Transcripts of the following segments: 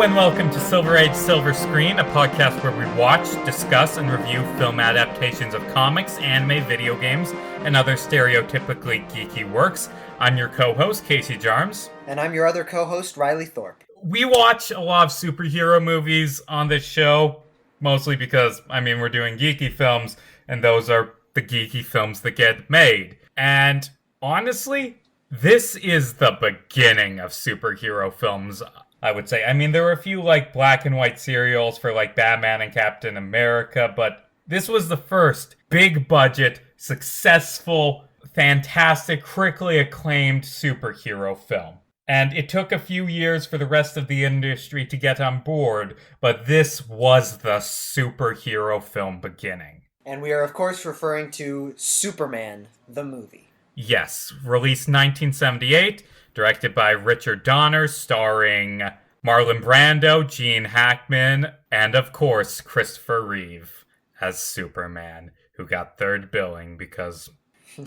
and welcome to Silver Age Silver Screen, a podcast where we watch, discuss, and review film adaptations of comics, anime, video games, and other stereotypically geeky works. I'm your co-host, Casey Jarms. And I'm your other co-host, Riley Thorpe. We watch a lot of superhero movies on this show, mostly because, we're doing geeky films, and those are the geeky films that get made. And honestly, this is the beginning of superhero films, I would say. There were a few black and white serials for Batman and Captain America, but this was the first big budget, successful, fantastic, critically acclaimed superhero film. And it took a few years for the rest of the industry to get on board, but this was the superhero film beginning. And we are, of course, referring to Superman, the movie. Yes, released 1978, directed by Richard Donner, starring Marlon Brando, Gene Hackman, and of course, Christopher Reeve as Superman, who got third billing because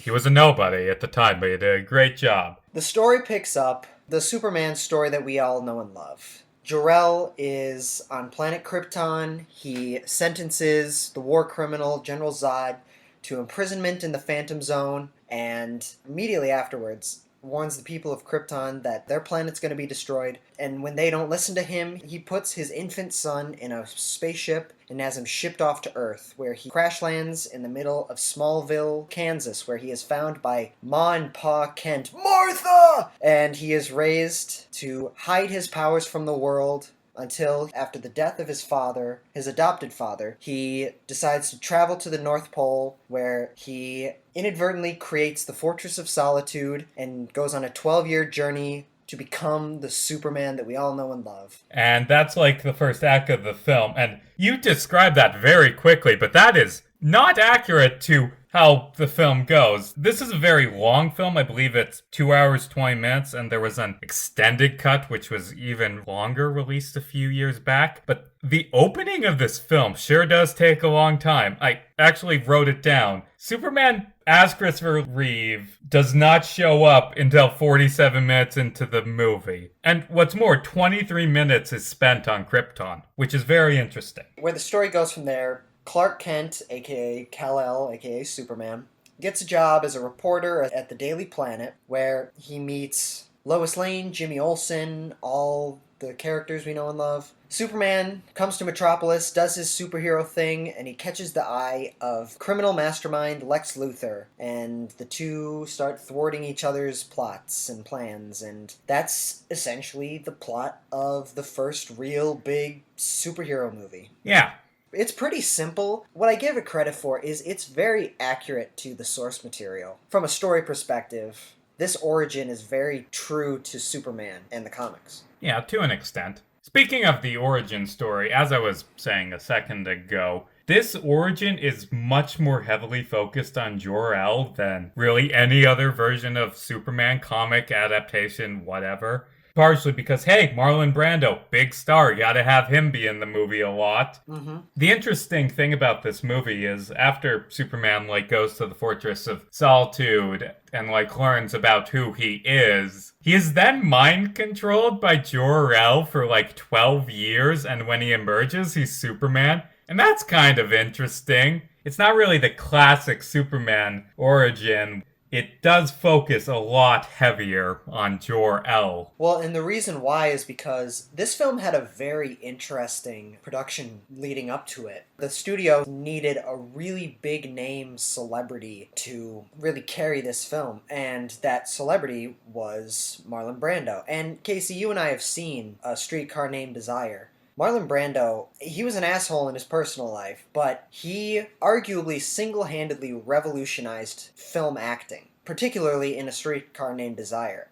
he was a nobody at the time, but he did a great job. The story picks up the Superman story that we all know and love. Jor-El is on planet Krypton. He sentences the war criminal General Zod to imprisonment in the Phantom Zone, and immediately afterwards warns the people of Krypton that their planet's going to be destroyed. And when they don't listen to him, he puts his infant son in a spaceship and has him shipped off to Earth, where he crash lands in the middle of Smallville, Kansas, where he is found by Ma and Pa Kent. Martha! And he is raised to hide his powers from the world until, after the death of his father, his adopted father, he decides to travel to the North Pole, where he inadvertently creates the Fortress of Solitude and goes on a 12-year journey to become the Superman that we all know and love. And that's the first act of the film. And you described that very quickly, but that is not accurate to how the film goes. This is a very long film. I believe it's 2 hours, 20 minutes, and there was an extended cut, which was even longer, released a few years back. But the opening of this film sure does take a long time. I actually wrote it down. Superman, as Christopher Reeve, does not show up until 47 minutes into the movie. And what's more, 23 minutes is spent on Krypton, which is very interesting. Where the story goes from there, Clark Kent, aka Kal-El, aka Superman, gets a job as a reporter at the Daily Planet, where he meets Lois Lane, Jimmy Olsen, all the characters we know and love. Superman comes to Metropolis, does his superhero thing, and he catches the eye of criminal mastermind Lex Luthor, and the two start thwarting each other's plots and plans, and that's essentially the plot of the first real big superhero movie. Yeah. It's pretty simple. What I give it credit for is it's very accurate to the source material. From a story perspective, this origin is very true to Superman and the comics. Yeah, to an extent. Speaking of the origin story, as I was saying a second ago, this origin is much more heavily focused on Jor-El than really any other version of Superman comic adaptation, whatever. Partially because, hey, Marlon Brando, big star, gotta have him be in the movie a lot. Mm-hmm. The interesting thing about this movie is after Superman, goes to the Fortress of Solitude and, learns about who he is then mind-controlled by Jor-El for, 12 years, and when he emerges, he's Superman. And that's kind of interesting. It's not really the classic Superman origin. It does focus a lot heavier on Jor-El. Well, and the reason why is because this film had a very interesting production leading up to it. The studio needed a really big name celebrity to really carry this film, and that celebrity was Marlon Brando. And Casey, you and I have seen A Streetcar Named Desire. Marlon Brando, he was an asshole in his personal life, but he arguably single-handedly revolutionized film acting, particularly in A Streetcar Named Desire.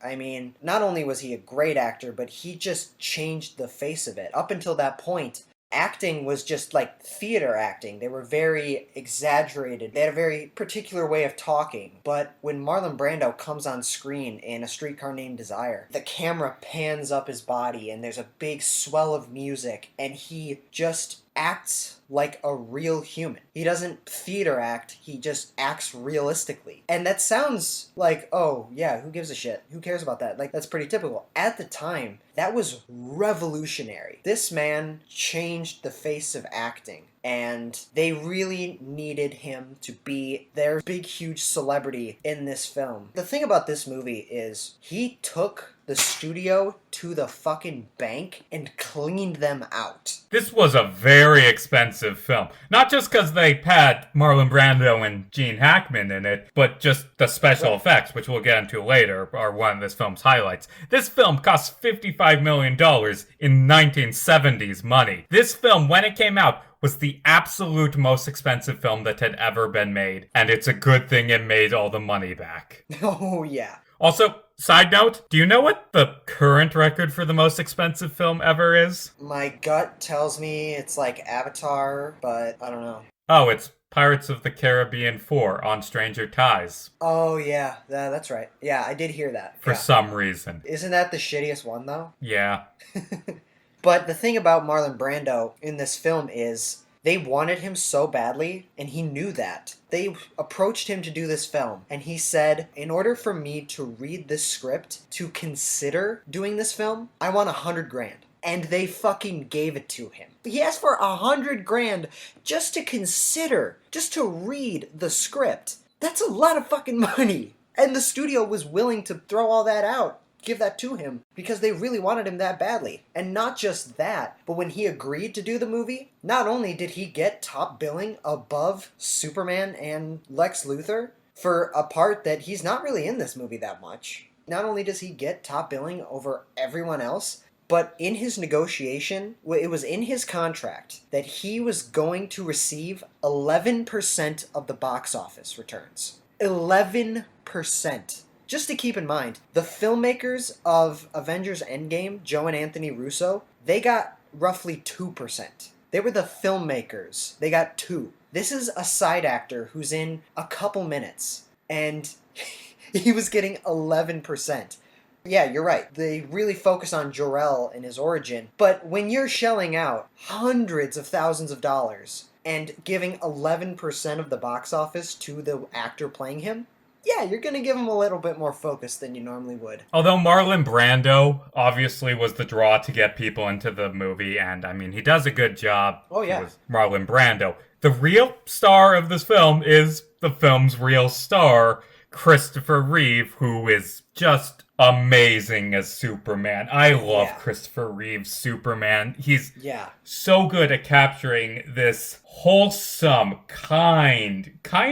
Not only was he a great actor, but he just changed the face of it. Up until that point, acting was just like theater acting. They were very exaggerated. They had a very particular way of talking. But when Marlon Brando comes on screen in A Streetcar Named Desire, the camera pans up his body and there's a big swell of music and he just acts like a real human. He doesn't theater act, he just acts realistically. And that sounds like, oh, yeah, who gives a shit? Who cares about that? Like, that's pretty typical. At the time, that was revolutionary. This man changed the face of acting. And they really needed him to be their big, huge celebrity in this film. The thing about this movie is he took the studio to the fucking bank and cleaned them out. This was a very expensive film. Not just because they had Marlon Brando and Gene Hackman in it, but just the special effects, which we'll get into later, are one of this film's highlights. This film cost $55 million in 1970s money. This film, when it came out, was the absolute most expensive film that had ever been made, and it's a good thing it made all the money back. Oh, yeah. Also, side note, do you know what the current record for the most expensive film ever is? My gut tells me it's like Avatar, but I don't know. Oh, it's Pirates of the Caribbean 4 on Stranger Ties. Oh, yeah, that's right. Yeah, I did hear that. For some reason. Isn't that the shittiest one, though? Yeah. But the thing about Marlon Brando in this film is they wanted him so badly, and he knew that. They approached him to do this film, and he said, in order for me to read this script, to consider doing this film, I want $100,000. And they fucking gave it to him. He asked for $100,000 just to consider, just to read the script. That's a lot of fucking money. And the studio was willing to throw all that out, give that to him, because they really wanted him that badly. And not just that, but when he agreed to do the movie, not only did he get top billing above Superman and Lex Luthor for a part that he's not really in this movie that much. Not only does he get top billing over everyone else, but in his negotiation, it was in his contract that he was going to receive 11% of the box office returns. 11%. Just to keep in mind, the filmmakers of Avengers Endgame, Joe and Anthony Russo, they got roughly 2%. They were the filmmakers. They got 2. This is a side actor who's in a couple minutes, and he was getting 11%. Yeah, you're right. They really focus on Jor-El and his origin. But when you're shelling out hundreds of thousands of dollars and giving 11% of the box office to the actor playing him, yeah, you're going to give him a little bit more focus than you normally would. Although Marlon Brando obviously was the draw to get people into the movie, and I mean, he does a good job. Oh, yeah. With Marlon Brando. The real star of this film is the film's real star, Christopher Reeve, who is just amazing as Superman. I love Christopher Reeve's Superman. He's so good at capturing this wholesome, kind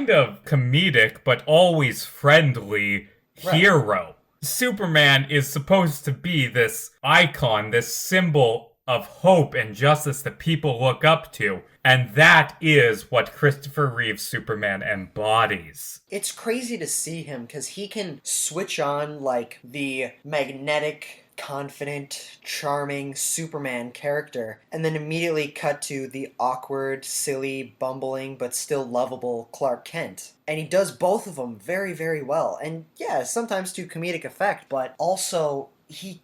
of comedic, but always friendly hero. Superman is supposed to be this icon, this symbol of hope and justice that people look up to. And that is what Christopher Reeve's Superman embodies. It's crazy to see him because he can switch on like the magnetic, confident, charming Superman character and then immediately cut to the awkward, silly, bumbling, but still lovable Clark Kent. And he does both of them very, very well. And yeah, sometimes to comedic effect, but also he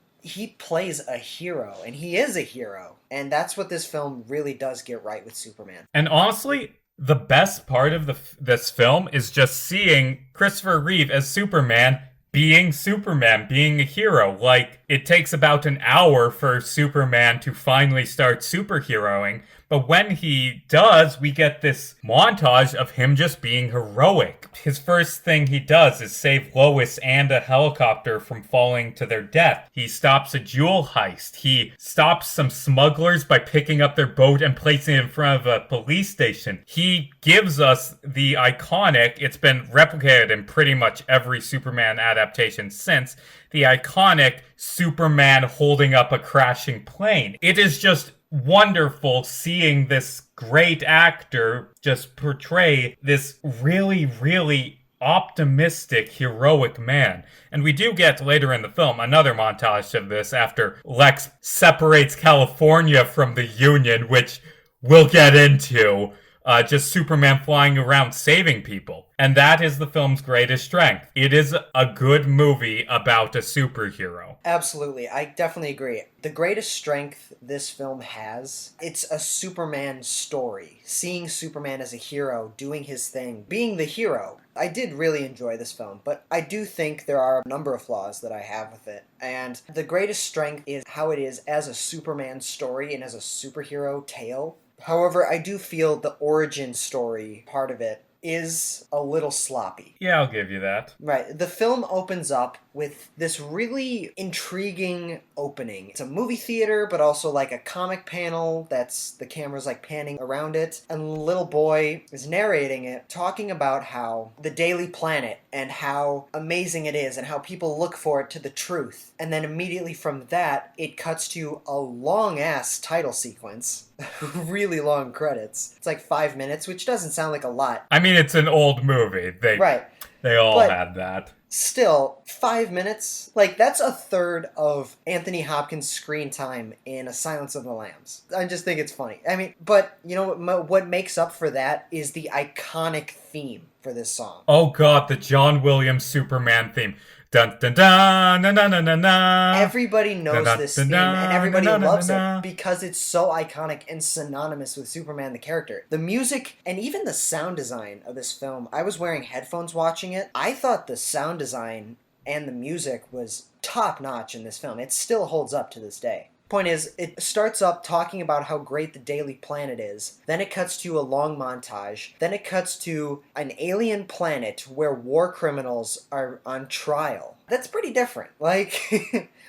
plays a hero, and he is a hero. And that's what this film really does get right with Superman. And honestly, the best part of this film is just seeing Christopher Reeve as Superman being a hero. Like, it takes about an hour for Superman to finally start superheroing, but when he does, we get this montage of him just being heroic. His first thing he does is save Lois and a helicopter from falling to their death. He stops a jewel heist. He stops some smugglers by picking up their boat and placing it in front of a police station. He gives us the iconic, it's been replicated in pretty much every Superman adaptation since, the iconic Superman holding up a crashing plane. It is just wonderful seeing this great actor just portray this really, really optimistic, heroic man. And we do get later in the film another montage of this after Lex separates California from the Union, which we'll get into. just Superman flying around saving people. And that is the film's greatest strength. It is a good movie about a superhero. Absolutely. I definitely agree. The greatest strength this film has, it's a Superman story. Seeing Superman as a hero, doing his thing, being the hero. I did really enjoy this film, but I do think there are a number of flaws that I have with it. And the greatest strength is how it is as a Superman story and as a superhero tale. However, I do feel the origin story part of it is a little sloppy. Yeah, I'll give you that. Right. The film opens up with this really intriguing opening. It's a movie theater, but also like a comic panel that's the camera's like panning around it. And the little boy is narrating it, talking about how the Daily Planet and how amazing it is and how people look for it to the truth. And then immediately from that, it cuts to a long ass title sequence. Really long credits. It's like 5 minutes, which doesn't sound like a lot. I mean, it's an old movie. Right. They all But had that. Still, 5 minutes? Like, that's a third of Anthony Hopkins' screen time in A Silence of the Lambs. I just think it's funny. I mean, but, you know, what makes up for that is the iconic theme for this song. Oh god, the John Williams Superman theme. Dun dun dun dun dun dun dun dun. Everybody knows this theme, and everybody loves it because it's so iconic and synonymous with Superman the character. The music and even the sound design of this film, I was wearing headphones watching it. I thought the sound design and the music was top notch in this film. It still holds up to this day. Point is, it starts up talking about how great the Daily Planet is. Then it cuts to a long montage. Then it cuts to an alien planet where war criminals are on trial. That's pretty different. Like,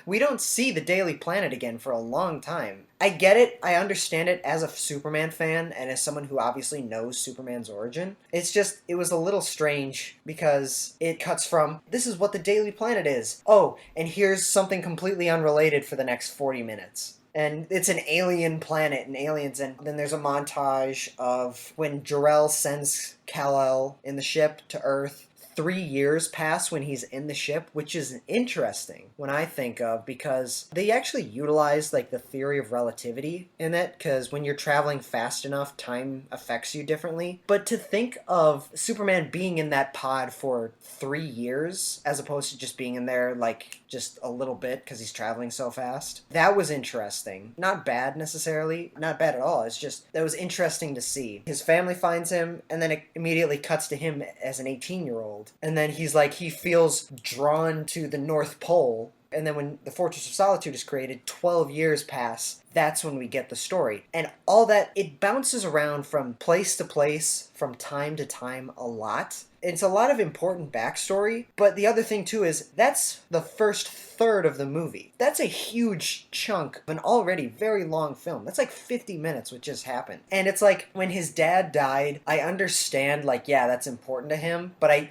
we don't see the Daily Planet again for a long time. I get it. I understand it as a Superman fan and as someone who obviously knows Superman's origin. It's just, it was a little strange because it cuts from, this is what the Daily Planet is. Oh, and here's something completely unrelated for the next 40 minutes. And it's an alien planet and aliens, and then there's a montage of when Jor-El sends Kal-El in the ship to Earth. 3 years pass when he's in the ship, which is interesting when I think of, because they actually utilize like the theory of relativity in it, because when you're traveling fast enough, time affects you differently. But to think of Superman being in that pod for 3 years as opposed to just being in there like just a little bit because he's traveling so fast, that was interesting. Not bad necessarily, not bad at all. It's just, that was interesting to see. His family finds him, and then it immediately cuts to him as an 18-year-old. And then he's like, he feels drawn to the North Pole. And then when the Fortress of Solitude is created, 12 years pass. That's when we get the story. And all that, it bounces around from place to place, from time to time a lot. It's a lot of important backstory. But the other thing too is, that's the first third of the movie. That's a huge chunk of an already very long film. That's like 50 minutes what just happened. And it's like, when his dad died, I understand, like, yeah, that's important to him. But I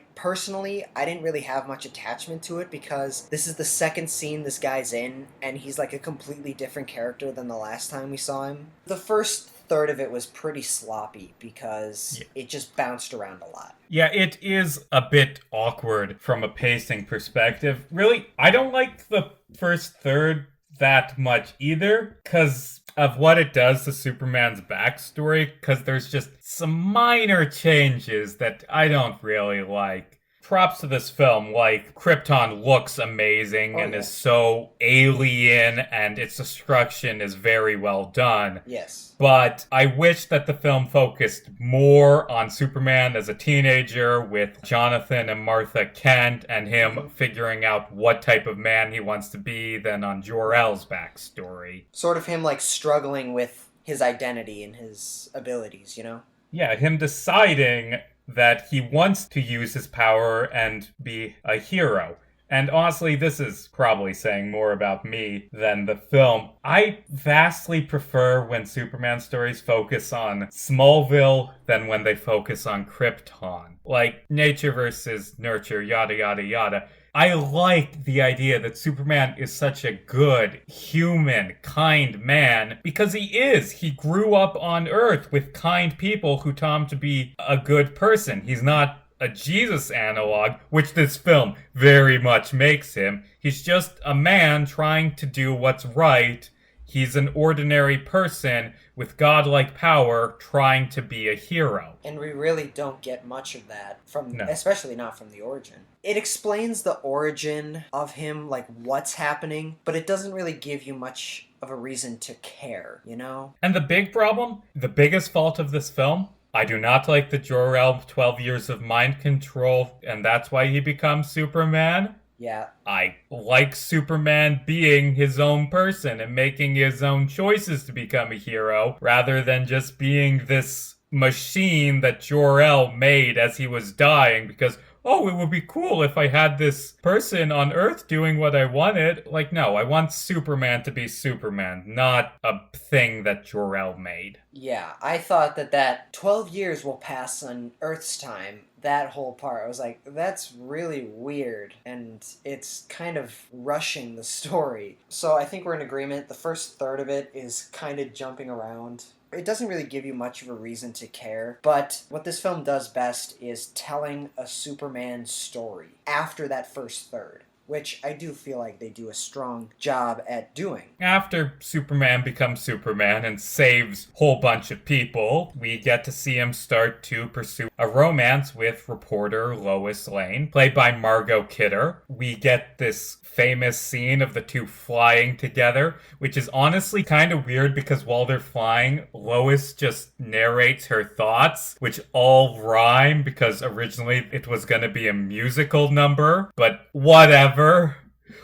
didn't really have much attachment to it because this is the second scene this guy's in, and he's like a completely different character than the last time we saw him. The first third of it was pretty sloppy because it just bounced around a lot. Yeah, it is a bit awkward from a pacing perspective. Really, I don't like the first third that much either, because of what it does to Superman's backstory, because there's just some minor changes that I don't really like. Props to this film, like, Krypton looks amazing and is so alien, and its destruction is very well done. Yes. But I wish that the film focused more on Superman as a teenager with Jonathan and Martha Kent and him figuring out what type of man he wants to be than on Jor-El's backstory. Sort of him, like, struggling with his identity and his abilities, you know? Yeah, him deciding that he wants to use his power and be a hero. And honestly, this is probably saying more about me than the film. I vastly prefer when Superman stories focus on Smallville than when they focus on Krypton. Like, nature versus nurture, yada yada yada. I like the idea that Superman is such a good, human, kind man because he is. He grew up on Earth with kind people who taught him to be a good person. He's not a Jesus analog, which this film very much makes him. He's just a man trying to do what's right. He's an ordinary person with godlike power trying to be a hero. And we really don't get much of that No. especially not from the origin. It explains the origin of him, like what's happening, but it doesn't really give you much of a reason to care, you know? And the big problem, the biggest fault of this film, I do not like the Jor-El 12 years of mind control, and that's why he becomes Superman. Yeah. I like Superman being his own person and making his own choices to become a hero, rather than just being this machine that Jor-El made as he was dying because, oh, it would be cool if I had this person on Earth doing what I wanted. Like, no, I want Superman to be Superman, not a thing that Jor-El made. Yeah, I thought that 12 years will pass on Earth's time. That whole part, I was like, that's really weird, and it's kind of rushing the story. So I think we're in agreement. The first third of it is kind of jumping around. It doesn't really give you much of a reason to care, but what this film does best is telling a Superman story after that first third, which I do feel like they do a strong job at doing. After Superman becomes Superman and saves a whole bunch of people, we get to see him start to pursue a romance with reporter Lois Lane, played by Margot Kidder. We get this famous scene of the two flying together, which is honestly kind of weird because while they're flying, Lois just narrates her thoughts, which all rhyme because originally it was going to be a musical number, but whatever.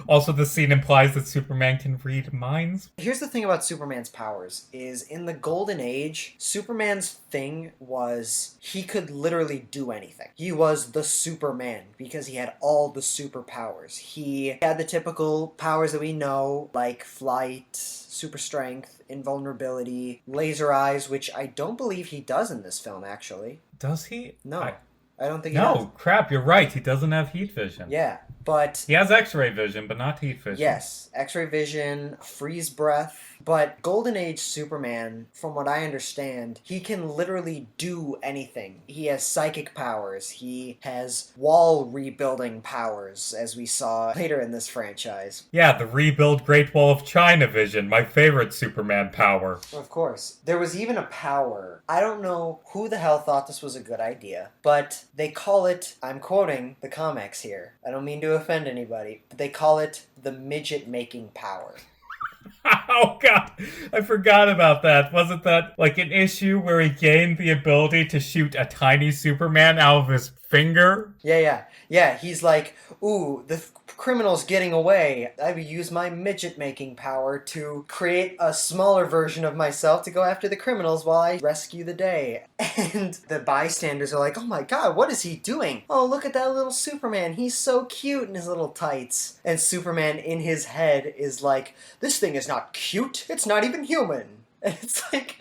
Also, the scene implies that Superman can read minds. Here's the thing about Superman's powers, is in the Golden Age, Superman's thing was he could literally do anything. He was the Superman because he had all the superpowers. He had the typical powers that we know, like flight, super strength, invulnerability, laser eyes, which I don't believe he does in this film, actually. Does he? No. I don't think he does. No, crap, you're right. He doesn't have heat vision. Yeah, but... He has X-ray vision, but not heat vision. Yes, X-ray vision, freeze breath. But Golden Age Superman, from what I understand, he can literally do anything. He has psychic powers. He has wall rebuilding powers, as we saw later in this franchise. Yeah, the rebuild Great Wall of China vision, my favorite Superman power. Of course. There was even a power. I don't know who the hell thought this was a good idea, but they call it, I'm quoting the comics here, I don't mean to offend anybody, but they call it the midget making power. Oh god, I forgot about that. Wasn't that like an issue where he gained the ability to shoot a tiny Superman out of his finger? Yeah, he's like, ooh, the criminal's getting away. I would use my midget making power to create a smaller version of myself to go after the criminals while I rescue the day. And the bystanders are like, oh my god, what is he doing? Oh, look at that little Superman. He's so cute in his little tights. And Superman in his head is like, this thing is not cute. It's not even human. And it's like,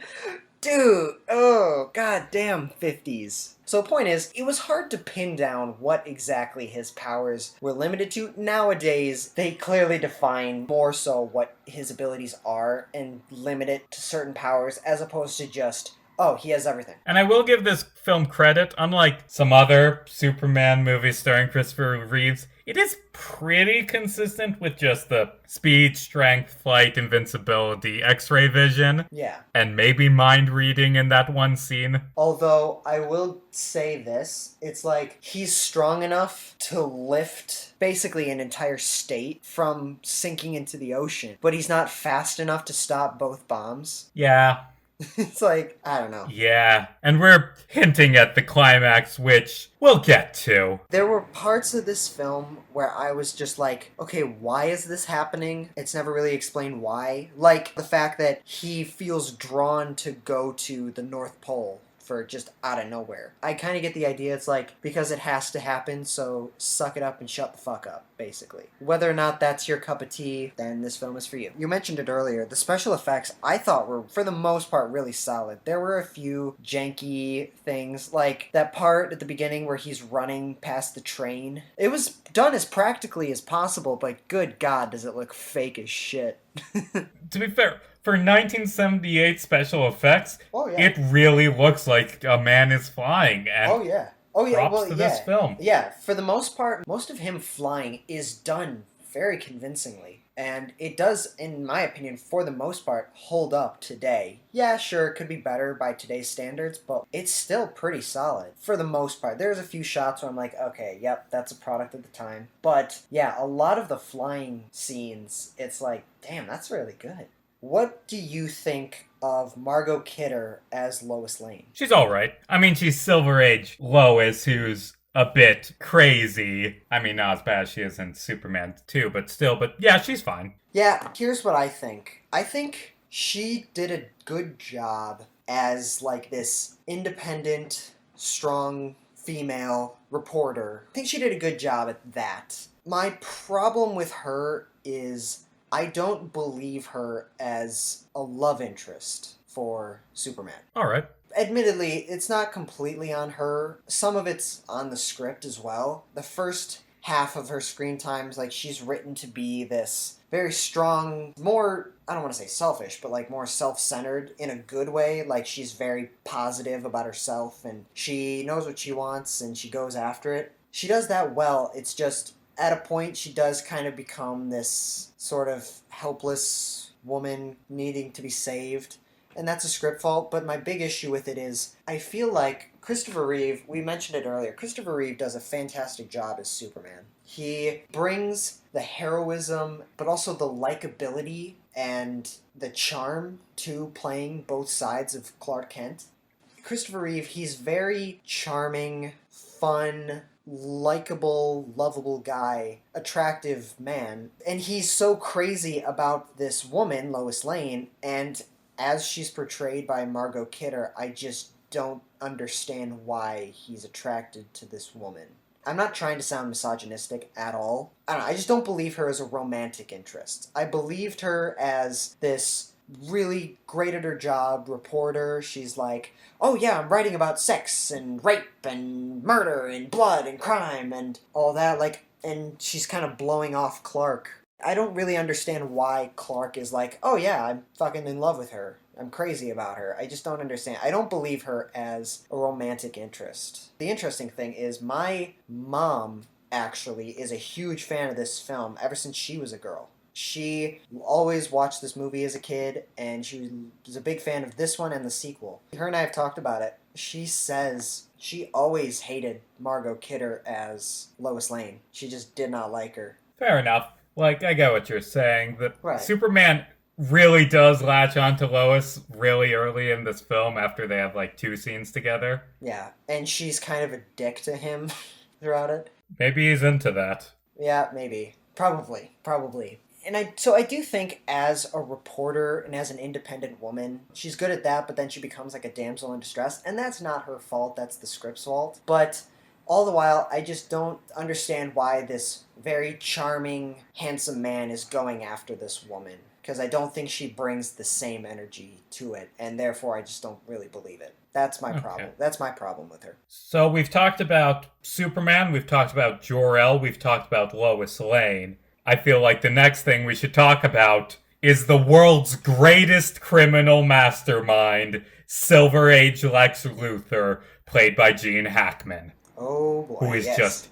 dude, oh, goddamn 50s. So the point is, it was hard to pin down what exactly his powers were limited to. Nowadays, they clearly define more so what his abilities are and limit it to certain powers as opposed to just, oh, he has everything. And I will give this film credit, unlike some other Superman movies starring Christopher Reeves, it is pretty consistent with just the speed, strength, flight, invincibility, X-ray vision. Yeah. And maybe mind reading in that one scene. Although, I will say this, it's like he's strong enough to lift basically an entire state from sinking into the ocean, but he's not fast enough to stop both bombs. Yeah. It's like, I don't know. Yeah, and we're hinting at the climax, which we'll get to. There were parts of this film where I was just like, okay, why is this happening? It's never really explained why. Like the fact that he feels drawn to go to the North Pole for just out of nowhere. I kind of get the idea. It's like, because it has to happen, so suck it up and shut the fuck up, basically. Whether or not that's your cup of tea, then this film is for you. You mentioned it earlier. The special effects, I thought were, for the most part, really solid. There were a few janky things, like that part at the beginning where he's running past the train. It was done as practically as possible, but good God, does it look fake as shit. To be fair, for 1978 special effects, Oh, yeah. it really looks like a man is flying. And Oh yeah, props to this film. Yeah, for the most part, most of him flying is done very convincingly. And it does, in my opinion, for the most part, hold up today. Yeah, sure, it could be better by today's standards, but it's still pretty solid for the most part. There's a few shots where I'm like, okay, yep, that's a product of the time. But yeah, a lot of the flying scenes, it's like, damn, that's really good. What do you think of Margot Kidder as Lois Lane? She's alright. I mean, she's Silver Age Lois, who's a bit crazy. I mean, not as bad as she is in Superman 2, but still, but yeah, she's fine. Yeah, here's what I think. I think she did a good job as like this independent, strong female reporter. I think she did a good job at that. My problem with her is I don't believe her as a love interest for Superman. Alright. Admittedly, it's not completely on her. Some of it's on the script as well. The first half of her screen times, like, she's written to be this very strong, more, I don't want to say selfish, but like more self-centered in a good way. Like, she's very positive about herself and she knows what she wants and she goes after it. She does that well. It's just at a point she does kind of become this sort of helpless woman needing to be saved. And that's a script fault, but my big issue with it is I feel like Christopher Reeve, we mentioned it earlier, Christopher Reeve does a fantastic job as Superman. He brings the heroism, but also the likability and the charm to playing both sides of Clark Kent. Christopher Reeve, he's very charming, fun, likable, lovable guy, attractive man. And he's so crazy about this woman, Lois Lane, and as she's portrayed by Margot Kidder, I just don't understand why he's attracted to this woman. I'm not trying to sound misogynistic at all. I don't know, I just don't believe her as a romantic interest. I believed her as this really great at her job reporter. She's like, oh yeah, I'm writing about sex and rape and murder and blood and crime and all that, like, and she's kind of blowing off Clark. I don't really understand why Clark is like, oh yeah, I'm fucking in love with her. I'm crazy about her. I just don't understand. I don't believe her as a romantic interest. The interesting thing is my mom actually is a huge fan of this film ever since she was a girl. She always watched this movie as a kid, and she was a big fan of this one and the sequel. Her and I have talked about it. She says she always hated Margot Kidder as Lois Lane. She just did not like her. Fair enough. Like, I get what you're saying. That Right. Superman really does latch onto Lois really early in this film after they have, like, 2 scenes together. Yeah, and she's kind of a dick to him throughout it. Maybe he's into that. Yeah, maybe. Probably. And I do think as a reporter and as an independent woman, she's good at that, but then she becomes like a damsel in distress, and that's not her fault, that's the script's fault. But all the while, I just don't understand why this very charming, handsome man is going after this woman. Because I don't think she brings the same energy to it, and therefore I just don't really believe it. That's my problem. That's my problem with her. So we've talked about Superman, we've talked about Jor-El, we've talked about Lois Lane. I feel like the next thing we should talk about is the world's greatest criminal mastermind, Silver Age Lex Luthor, played by Gene Hackman. Oh boy, who is yes. just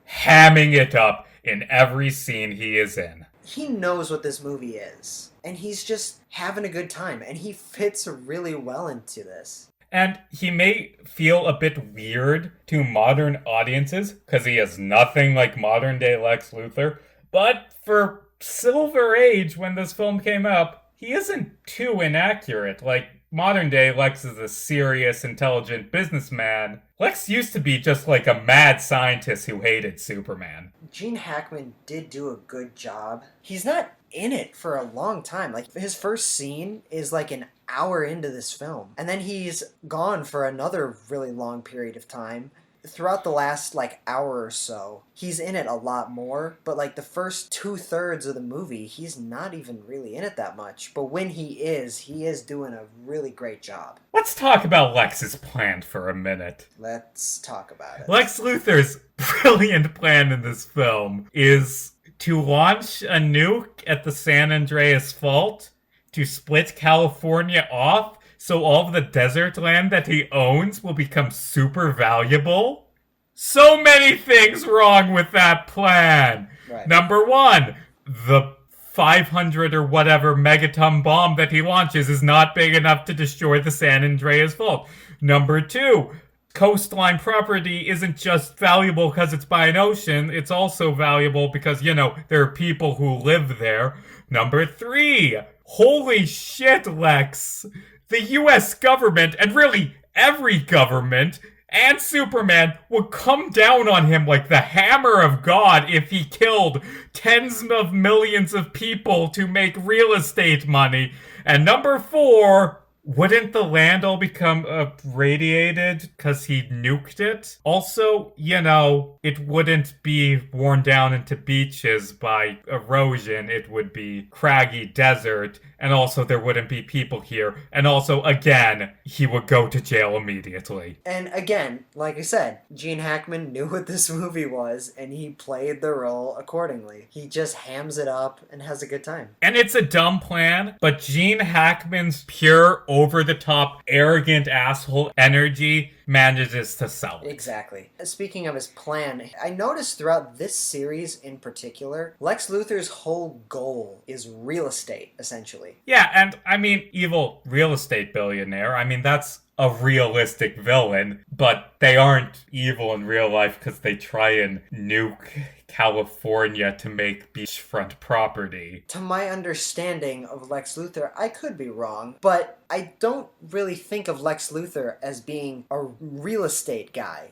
hamming it up in every scene he is in. He knows what this movie is, and he's just having a good time, and he fits really well into this. And he may feel a bit weird to modern audiences, because he is nothing like modern-day Lex Luthor, but for Silver Age, when this film came up, he isn't too inaccurate. Like, modern-day Lex is a serious, intelligent businessman. Lex used to be just like a mad scientist who hated Superman. Gene Hackman did do a good job. He's not in it for a long time. Like, his first scene is like an hour into this film, and then he's gone for another really long period of time. Throughout the last, like, hour or so, he's in it a lot more, but, like, the first 2/3 of the movie, he's not even really in it that much. But when he is doing a really great job. Let's talk about Lex's plan for a minute. Let's talk about it. Lex Luthor's brilliant plan in this film is to launch a nuke at the San Andreas Fault to split California off, so all of the desert land that he owns will become super valuable. So many things wrong with that plan. Right. Number 1, the 500 or whatever megaton bomb that he launches is not big enough to destroy the San Andreas Fault. Number two, coastline property isn't just valuable because it's by an ocean, it's also valuable because, there are people who live there. Number three, holy shit, Lex. The US government, and really every government, and Superman would come down on him like the hammer of God if he killed tens of millions of people to make real estate money. And number four, wouldn't the land all become radiated because he nuked it? Also, it wouldn't be worn down into beaches by erosion. It would be craggy desert. And also, there wouldn't be people here. And also, again, he would go to jail immediately. And again, like I said, Gene Hackman knew what this movie was, and he played the role accordingly. He just hams it up and has a good time. And it's a dumb plan, but Gene Hackman's pure, over-the-top, arrogant asshole energy manages to sell it. Exactly. Speaking of his plan, I noticed throughout this series in particular, Lex Luthor's whole goal is real estate, essentially. Yeah, and I mean, evil real estate billionaire. I mean, that's a realistic villain, but they aren't evil in real life because they try and nuke California to make beachfront property. To my understanding of Lex Luthor, I could be wrong, but I don't really think of Lex Luthor as being a real estate guy,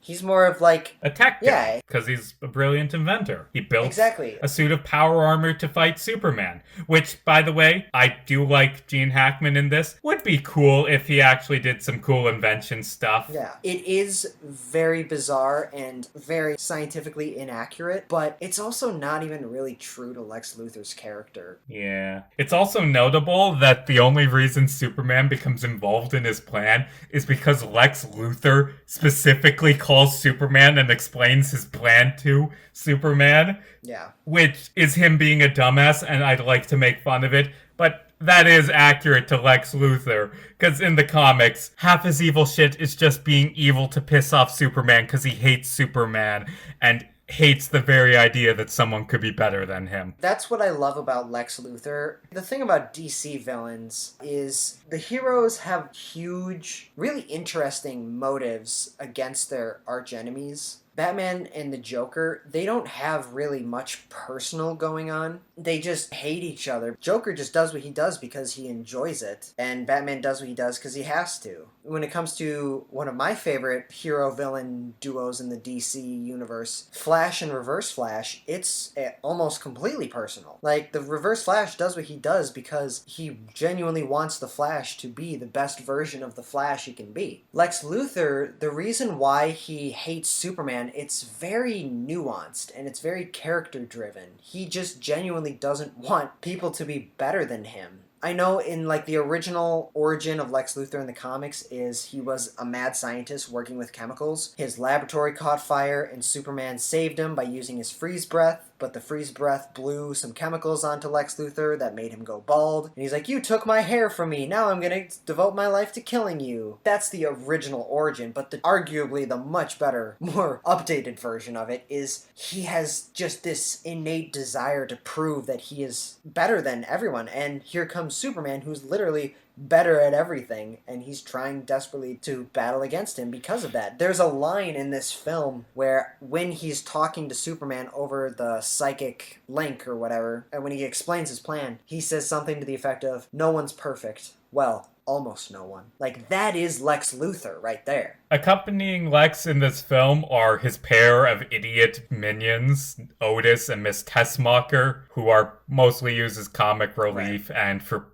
He's more of like a tech guy, because he's a brilliant inventor. He built a suit of power armor to fight Superman, which, by the way, I do like Gene Hackman in this. Would be cool if he actually did some cool invention stuff. Yeah, it is very bizarre and very scientifically inaccurate, but it's also not even really true to Lex Luthor's character. Yeah. It's also notable that the only reason Superman becomes involved in his plan is because Lex Luthor specifically calls Superman and explains his plan to Superman. Yeah. Which is him being a dumbass, and I'd like to make fun of it, but that is accurate to Lex Luthor, because in the comics, half his evil shit is just being evil to piss off Superman because he hates Superman, and hates the very idea that someone could be better than him. That's what I love about Lex Luthor. The thing about DC villains is the heroes have huge, really interesting motives against their archenemies. Batman and the Joker, they don't have really much personal going on. They just hate each other. Joker just does what he does because he enjoys it, and Batman does what he does because he has to. When it comes to one of my favorite hero-villain duos in the DC universe, Flash and Reverse Flash, it's almost completely personal. Like, the Reverse Flash does what he does because he genuinely wants the Flash to be the best version of the Flash he can be. Lex Luthor, the reason why he hates Superman, it's very nuanced and it's very character driven. He just genuinely doesn't want people to be better than him. I know in the original origin of Lex Luthor in the comics is he was a mad scientist working with chemicals. His laboratory caught fire and Superman saved him by using his freeze breath, but the freeze breath blew some chemicals onto Lex Luthor that made him go bald. And he's like, "You took my hair from me, now I'm gonna devote my life to killing you." That's the original origin, but arguably the much better, more updated version of it is he has just this innate desire to prove that he is better than everyone, and here comes Superman, who's literally better at everything, and he's trying desperately to battle against him because of that. There's a line in this film where when he's talking to Superman over the psychic link or whatever, and when he explains his plan, he says something to the effect of, "No one's perfect. Well, almost no one." Like, that is Lex Luthor right there. Accompanying Lex in this film are his pair of idiot minions, Otis and Miss Tessmacher, who are mostly used as comic relief and for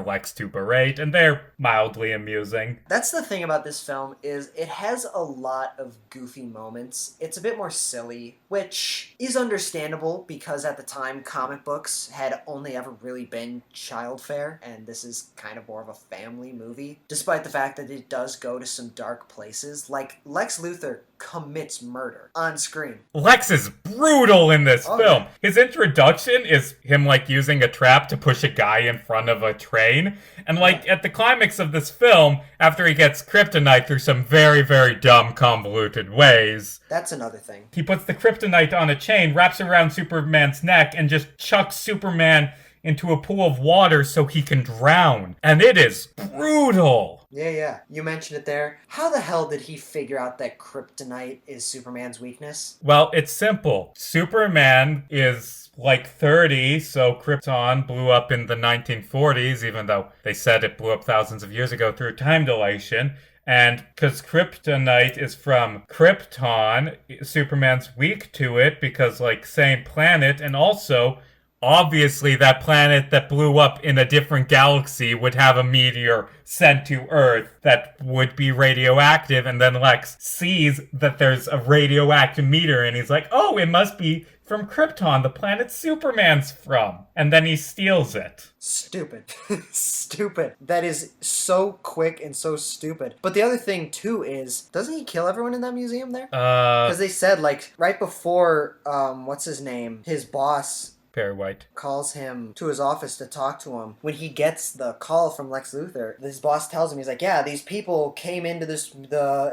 Lex to berate, and they're mildly amusing. That's the thing about this film is it has a lot of goofy moments. It's a bit more silly, which is understandable because at the time comic books had only ever really been child fare, and this is kind of more of a family movie, despite the fact that it does go to some dark places. Like, Lex Luthor commits murder on screen. Lex is brutal in this film. Yeah. His introduction is him, like, using a trap to push a guy in front of a train. And, like, at the climax of this film, after he gets kryptonite through some very, very dumb, convoluted ways... That's another thing. He puts the kryptonite on a chain, wraps it around Superman's neck, and just chucks Superman into a pool of water so he can drown. And it is brutal. Yeah. You mentioned it there. How the hell did he figure out that kryptonite is Superman's weakness? Well, it's simple. Superman is like 30, so Krypton blew up in the 1940s, even though they said it blew up thousands of years ago through time dilation. And because kryptonite is from Krypton, Superman's weak to it because, like, same planet, and also... obviously, that planet that blew up in a different galaxy would have a meteor sent to Earth that would be radioactive, and then Lex sees that there's a radioactive meteor, and he's like, oh, it must be from Krypton, the planet Superman's from. And then he steals it. Stupid. Stupid. That is so quick and so stupid. But the other thing, too, is, doesn't he kill everyone in that museum there? Because they said, like, right before, what's his name? His boss... Perry White calls him to his office to talk to him. When he gets the call from Lex Luthor, his boss tells him, he's like, yeah, these people came into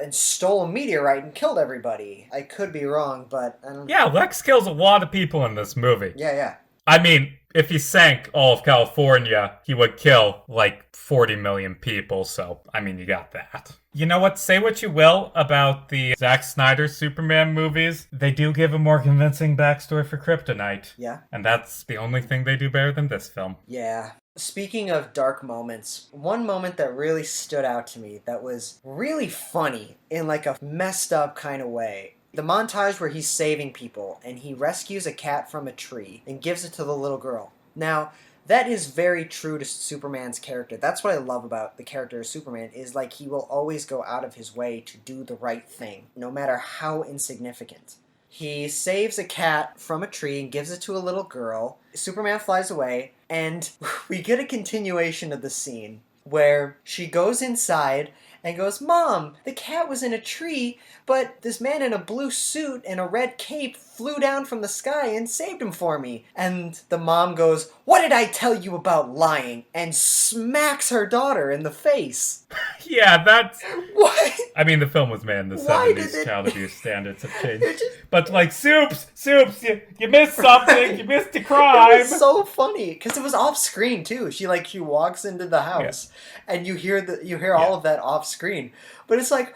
and stole a meteorite and killed everybody. I could be wrong, but I don't... Yeah, Lex kills a lot of people in this movie. Yeah. I mean, if he sank all of California, he would kill, like, 40 million people, so, I mean, you got that. You know what? Say what you will about the Zack Snyder Superman movies. They do give a more convincing backstory for Kryptonite. Yeah. And that's the only thing they do better than this film. Yeah. Speaking of dark moments, one moment that really stood out to me that was really funny in, like, a messed up kind of way. The montage where he's saving people and he rescues a cat from a tree and gives it to the little girl. Now, that is very true to Superman's character. That's what I love about the character of Superman, is like he will always go out of his way to do the right thing, no matter how insignificant. He saves a cat from a tree and gives it to a little girl. Superman flies away, and we get a continuation of the scene where she goes inside and goes, Mom, the cat was in a tree, but this man in a blue suit and a red cape flew down from the sky and saved him for me. And the mom goes, what did I tell you about lying? And smacks her daughter in the face. Yeah, that's... What? I mean, the film was made in the Why 70s. Child abuse standards have changed. But, like, Soups, you missed something. You missed a crime. It was so funny, because it was off screen, too. She walks into the house, and you hear all of that off screen. But it's like,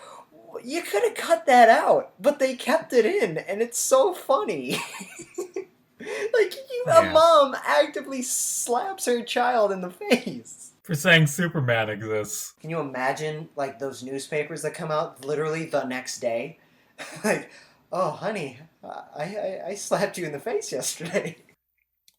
you could have cut that out, but they kept it in, and it's so funny. A mom actively slaps her child in the face. For saying Superman exists. Can you imagine, like, those newspapers that come out literally the next day? Like, oh, honey, I slapped you in the face yesterday.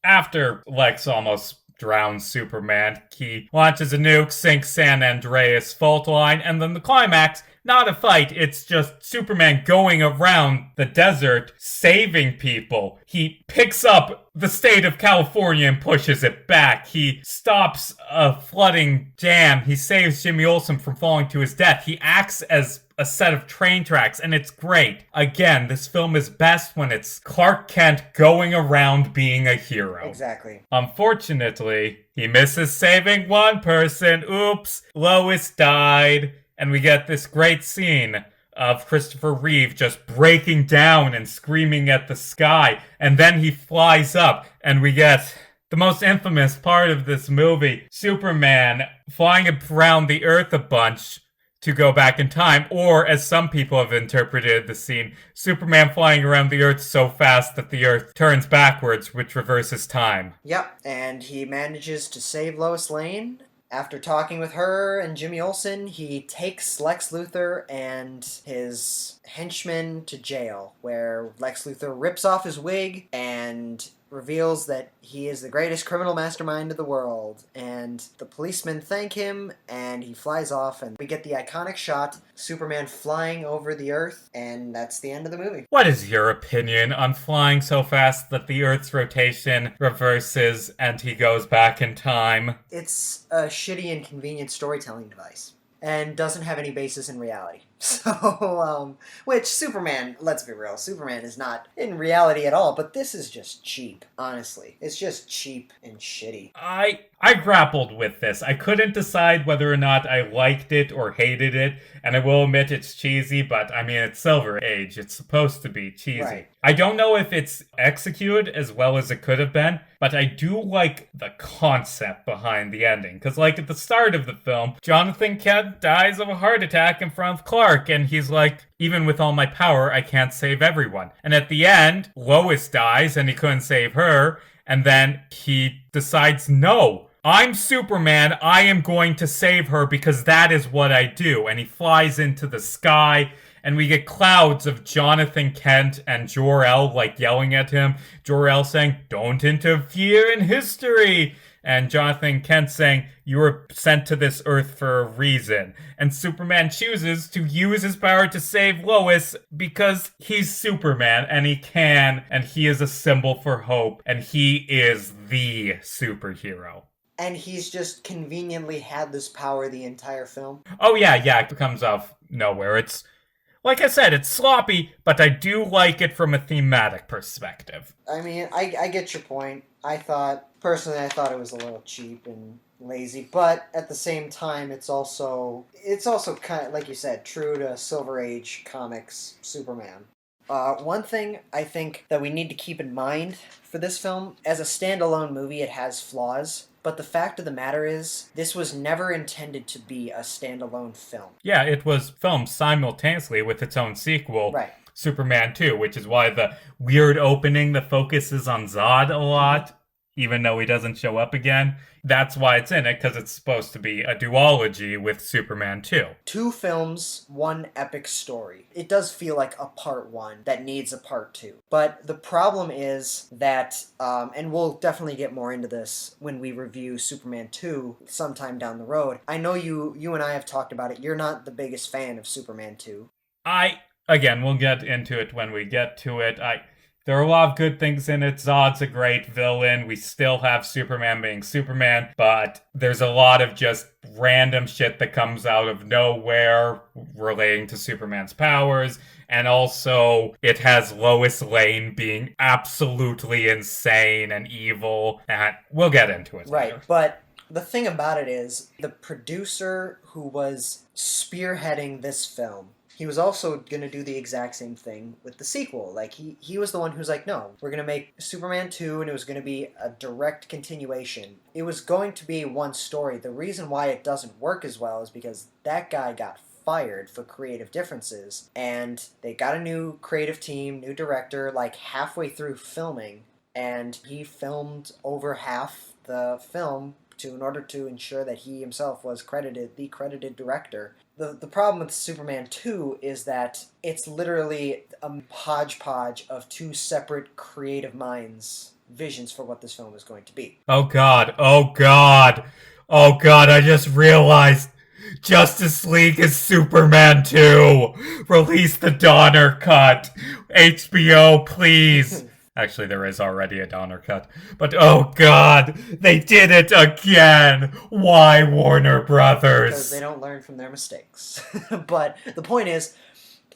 After Lex almost drowns Superman, he launches a nuke, sinks San Andreas fault line, and then the climax, not a fight, it's just Superman going around the desert, saving people. He picks up the state of California and pushes it back. He stops a flooding dam. He saves Jimmy Olsen from falling to his death. He acts as a set of train tracks, and it's great. Again, this film is best when it's Clark Kent going around being a hero. Exactly. Unfortunately, he misses saving one person. Oops, Lois died. And we get this great scene of Christopher Reeve just breaking down and screaming at the sky. And then he flies up, and we get the most infamous part of this movie, Superman flying around the Earth a bunch to go back in time, or as some people have interpreted the scene, Superman flying around the Earth so fast that the Earth turns backwards, which reverses time. Yep, and he manages to save Lois Lane. After talking with her and Jimmy Olsen, he takes Lex Luthor and his henchmen to jail, where Lex Luthor rips off his wig and reveals that he is the greatest criminal mastermind of the world. And the policemen thank him, and he flies off, and we get the iconic shot, Superman flying over the Earth, and that's the end of the movie. What is your opinion on flying so fast that the Earth's rotation reverses and he goes back in time? It's a shitty and convenient storytelling device, and doesn't have any basis in reality. So, which Superman, let's be real, Superman is not in reality at all, but this is just cheap, honestly. It's just cheap and shitty. I grappled with this. I couldn't decide whether or not I liked it or hated it, and I will admit it's cheesy, but I mean it's Silver Age. It's supposed to be cheesy. Right. I don't know if it's executed as well as it could have been, but I do like the concept behind the ending. Because, like, at the start of the film, Jonathan Kent dies of a heart attack in front of Clark, and he's like, even with all my power, I can't save everyone. And at the end, Lois dies, and he couldn't save her, and then he decides, no, I'm Superman. I am going to save her because that is what I do. And he flies into the sky, and we get clouds of Jonathan Kent and Jor-El like yelling at him. Jor-El saying, "Don't interfere in history." And Jonathan Kent saying, "You were sent to this earth for a reason." And Superman chooses to use his power to save Lois because he's Superman and he can, and he is a symbol for hope, and he is the superhero. And he's just conveniently had this power the entire film. Oh, yeah, it comes off nowhere. It's, like I said, it's sloppy, but I do like it from a thematic perspective. I mean, I get your point. Personally, I thought it was a little cheap and lazy, but at the same time, it's also kind of, like you said, true to Silver Age comics Superman. One thing I think that we need to keep in mind for this film, as a standalone movie, it has flaws. But the fact of the matter is, this was never intended to be a standalone film. Yeah, it was filmed simultaneously with its own sequel, Right. Superman 2, which is why the weird opening that focuses on Zod a lot, even though he doesn't show up again, that's why it's in it, because it's supposed to be a duology with Superman 2. 2 films, 1 epic story. It does feel like a part 1 that needs a part 2. But the problem is that, and we'll definitely get more into this when we review Superman 2 sometime down the road. I know you and I have talked about it. You're not the biggest fan of Superman 2. Again, we'll get into it when we get to it. There are a lot of good things in it. Zod's a great villain. We still have Superman being Superman, but there's a lot of just random shit that comes out of nowhere relating to Superman's powers. And also, it has Lois Lane being absolutely insane and evil. And we'll get into it Right, later. but the thing about it is, the producer who was spearheading this film, he was also going to do the exact same thing with the sequel. Like, he was the one who's like, no, we're going to make Superman 2, and it was going to be a direct continuation. It was going to be one story. The reason why it doesn't work as well is because that guy got fired for creative differences, and they got a new creative team, new director, like halfway through filming, and he filmed over half the film in order to ensure that he himself was the credited director. The problem with Superman 2 is that it's literally a hodgepodge of 2 separate creative minds' visions for what this film is going to be. Oh god, I just realized Justice League is Superman 2. Release the Donner cut. HBO, please. Actually, there is already a Donner cut. But oh god, they did it again. Why, Warner Brothers? Because they don't learn from their mistakes. But the point is,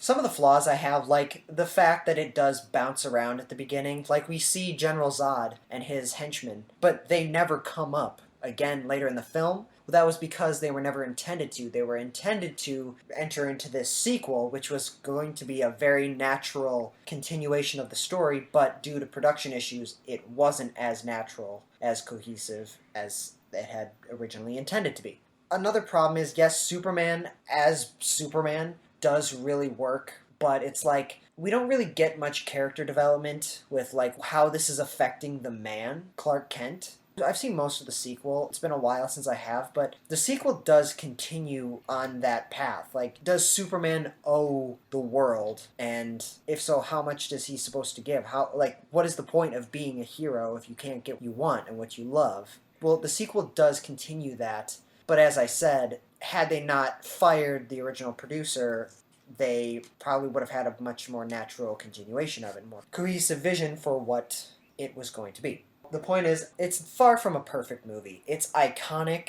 some of the flaws I have, like the fact that it does bounce around at the beginning. Like, we see General Zod and his henchmen, but they never come up again later in the film. Well, that was because they were never intended to. They were intended to enter into this sequel, which was going to be a very natural continuation of the story, but due to production issues, it wasn't as natural, as cohesive as it had originally intended to be. Another problem is, yes, Superman as Superman does really work, but it's like, we don't really get much character development with like how this is affecting the man, Clark Kent. I've seen most of the sequel. It's been a while since I have, but the sequel does continue on that path. Like, does Superman owe the world? And if so, how much does he supposed to give? What is the point of being a hero if you can't get what you want and what you love? Well, the sequel does continue that, but as I said, had they not fired the original producer, they probably would have had a much more natural continuation of it, more cohesive vision for what it was going to be. The point is, it's far from a perfect movie. It's iconic.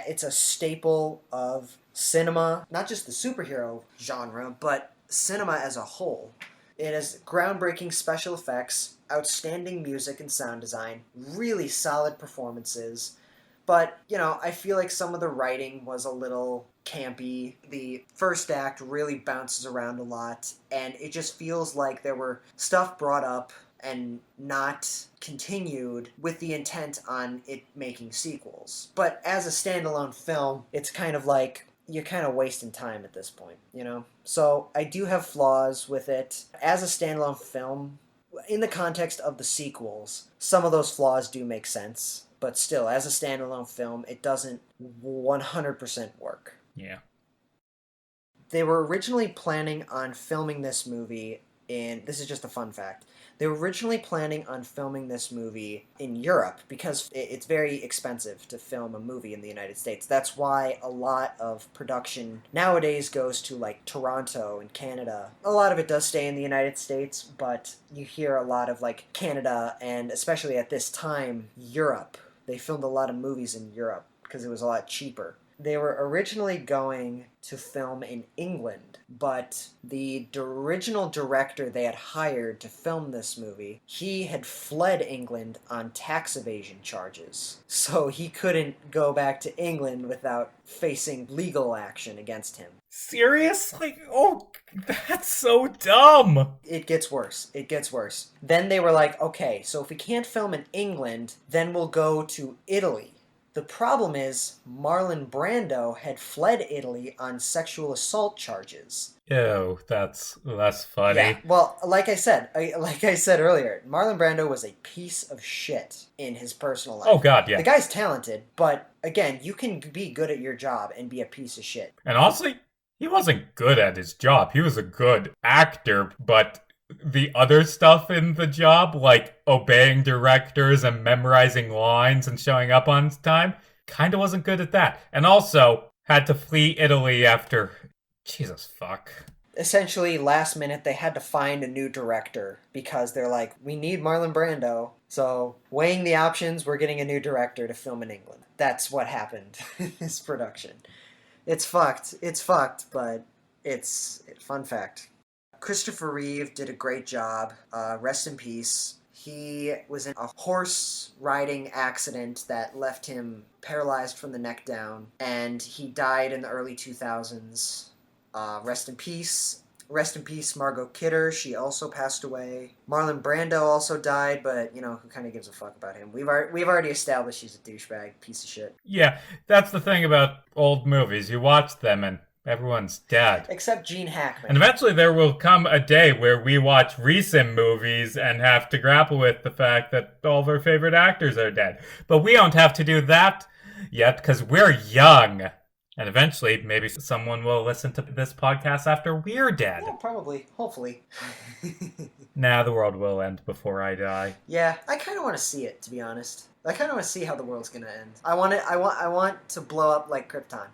It's a staple of cinema, not just the superhero genre, but cinema as a whole. It has groundbreaking special effects, outstanding music and sound design, really solid performances. But, I feel like some of the writing was a little campy. The first act really bounces around a lot, and it just feels like there were stuff brought up and not continued with the intent on it making sequels. But as a standalone film, it's kind of like you're kind of wasting time at this point. So I do have flaws with it. As a standalone film, in the context of the sequels, some of those flaws do make sense. But still, as a standalone film, it doesn't 100% work. Yeah. They were originally planning on filming this movie this is just a fun fact. They were originally planning on filming this movie in Europe because it's very expensive to film a movie in the United States. That's why a lot of production nowadays goes to like Toronto and Canada. A lot of it does stay in the United States, but you hear a lot of like Canada and especially at this time, Europe. They filmed a lot of movies in Europe because it was a lot cheaper. They were originally going to film in England, but the original director they had hired to film this movie, he had fled England on tax evasion charges. So he couldn't go back to England without facing legal action against him. Seriously? Oh, that's so dumb. It gets worse. It gets worse. Then they were like, okay, so if we can't film in England, then we'll go to Italy. The problem is, Marlon Brando had fled Italy on sexual assault charges. Ew, that's funny. Yeah, well, like I said earlier, Marlon Brando was a piece of shit in his personal life. Oh God, yeah. The guy's talented, but again, you can be good at your job and be a piece of shit. And honestly, he wasn't good at his job. He was a good actor, but the other stuff in the job, like obeying directors and memorizing lines and showing up on time, kind of wasn't good at that. And also had to flee Italy after... Jesus fuck. Essentially, last minute, they had to find a new director because they're like, we need Marlon Brando. So, weighing the options, we're getting a new director to film in England. That's what happened in this production. It's fucked. It's fucked, but it's fun fact. Christopher Reeve did a great job. Rest in peace. He was in a horse riding accident that left him paralyzed from the neck down, and he died in the early 2000s. Rest in peace. Rest in peace, Margot Kidder. She also passed away. Marlon Brando also died, but, who kind of gives a fuck about him? We've already established he's a douchebag, piece of shit. Yeah, that's the thing about old movies. You watch them and everyone's dead. Except Gene Hackman. And eventually there will come a day where we watch recent movies and have to grapple with the fact that all of our favorite actors are dead. But we don't have to do that yet because we're young. And eventually, maybe someone will listen to this podcast after we're dead. Yeah, probably. Hopefully. Nah, the world will end before I die. Yeah, I kind of want to see it, to be honest. I kind of want to see how the world's gonna end. I want to blow up like Krypton.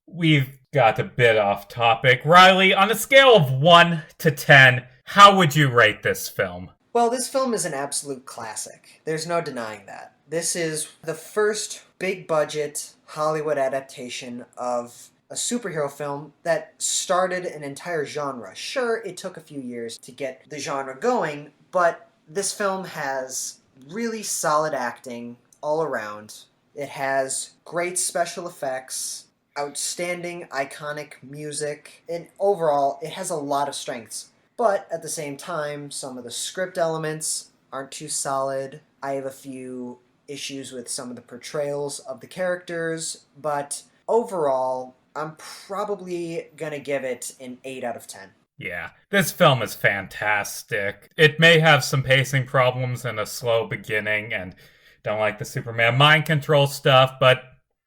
We've got a bit off topic. Riley, on a scale of 1 to 10, how would you rate this film? Well, this film is an absolute classic. There's no denying that. This is the first big-budget Hollywood adaptation of a superhero film that started an entire genre. Sure, it took a few years to get the genre going, but this film has really solid acting all around. It has great special effects, outstanding, iconic music, and overall, it has a lot of strengths. But at the same time, some of the script elements aren't too solid. I have a few issues with some of the portrayals of the characters, but overall, I'm probably gonna give it an 8 out of 10. Yeah, this film is fantastic. It may have some pacing problems and a slow beginning, and don't like the Superman mind control stuff, but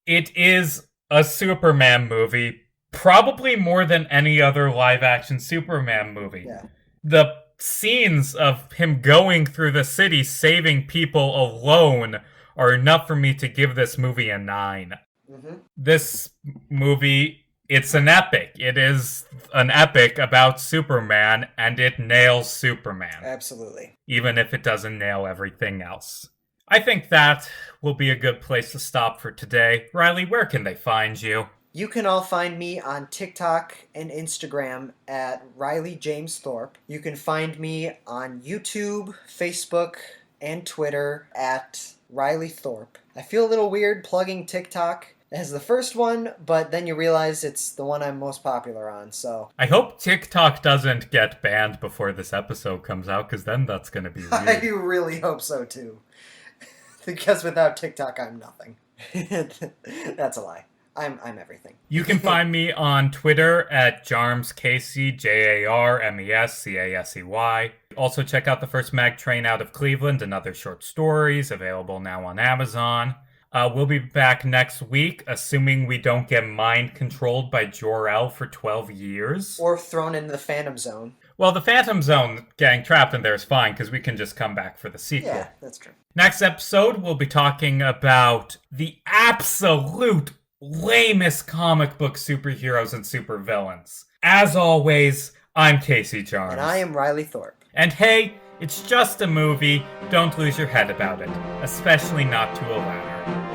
it is a Superman movie, probably more than any other live-action Superman movie. Yeah. The scenes of him going through the city saving people alone are enough for me to give this movie a 9. Mm-hmm. This movie It's an epic. It is an epic about Superman, and it nails Superman. Absolutely. Even if it doesn't nail everything else. I think that will be a good place to stop for today. Riley, where can they find you? You can all find me on TikTok and Instagram at Riley James Thorpe. You can find me on YouTube, Facebook, and Twitter at Riley Thorpe. I feel a little weird plugging TikTok as the first one, but then you realize it's the one I'm most popular on, so... I hope TikTok doesn't get banned before this episode comes out, because then that's going to be weird. I really hope so, too. Because without TikTok, I'm nothing. That's a lie. I'm everything. You can find me on Twitter at JarmesCasey, JarmesCasey. Also check out The First Mag Train Out of Cleveland and other short stories, available now on Amazon. We'll be back next week, assuming we don't get mind-controlled by Jor-El for 12 years. Or thrown into the Phantom Zone. Well, the Phantom Zone getting trapped in there is fine, because we can just come back for the sequel. Yeah, that's true. Next episode, we'll be talking about the absolute lamest comic book superheroes and supervillains. As always, I'm Casey Jarms. And I am Riley Thorpe. And hey, it's just a movie. Don't lose your head about it. Especially not to a ladder.